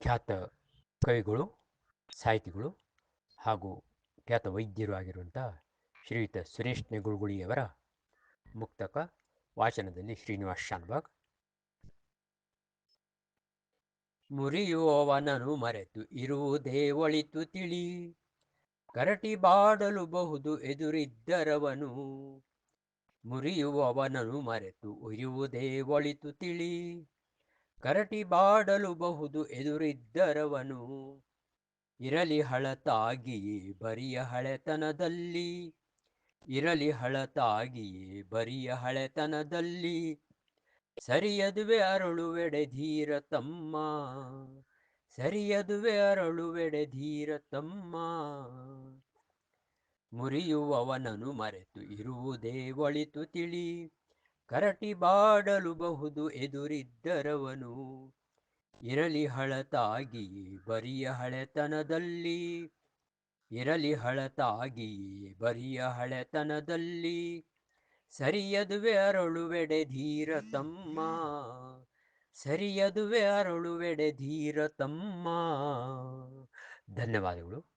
ಖ್ಯಾತ ಕವಿಗಳು, ಸಾಹಿತಿಗಳು ಹಾಗೂ ಖ್ಯಾತ ವೈದ್ಯರು ಆಗಿರುವಂಥ ಶ್ರೀಯುತ ಸುರೇಶ್ ನೆಗುಳ್ಗುಳಿಯವರ ಮುಕ್ತಕ ವಾಚನದಲ್ಲಿ ಶ್ರೀನಿವಾಸ್ ಶಾನ್ಭಾಗ್. ಮುರಿಯುವವನನು ಮರೆತು ಇರುವುದೇ ಒಳಿತು ತಿಳಿ, ಕರಟಿ ಬಾಡಲು ಬಹುದು ಎದುರಿದ್ದರವನು. ಮುರಿಯುವವನನು ಮರೆತು ಇರುವುದೇ ಒಳಿತು ತಿಳಿ, ಕರಟಿ ಬಾಡಲು ಬಹುದು ಎದುರಿದ್ದರವನು. ಇರಲಿ ಹಳತಾಗಿಯೇ ಬರಿಯ ಹಳೆತನದಲ್ಲಿ, ಇರಲಿ ಹಳತಾಗಿಯೇ ಬರಿಯ ಹಳೆತನದಲ್ಲಿ, ಸರಿಯದುವೆ ಅರಳುವೆಡೆ ಧೀರ ತಮ್ಮ, ಸರಿಯದುವೆ ಅರಳುವೆಡೆ ಧೀರ ತಮ್ಮ. ಮುರಿಯುವವನನು ಮರೆತು ಇರುವುದೇ ಒಳಿತು ತಿಳಿ, ಕರಟಿ ಬಾಡಲು ಬಹುದು ಎದುರಿದ್ದರವನು. ಇರಲಿ ಹಳತಾಗಿಯೇ ಬರಿಯ ಹಳೆತನದಲ್ಲಿ, ಇರಲಿ ಹಳತಾಗಿಯೇ ಬರಿಯ ಹಳೆತನದಲ್ಲಿ, ಸರಿಯದುವೆ ಅರಳುವೆಡೆ ಧೀರ ತಮ್ಮ, ಸರಿಯದುವೆ ಅರಳುವೆಡೆ ಧೀರ ತಮ್ಮ. ಧನ್ಯವಾದಗಳು.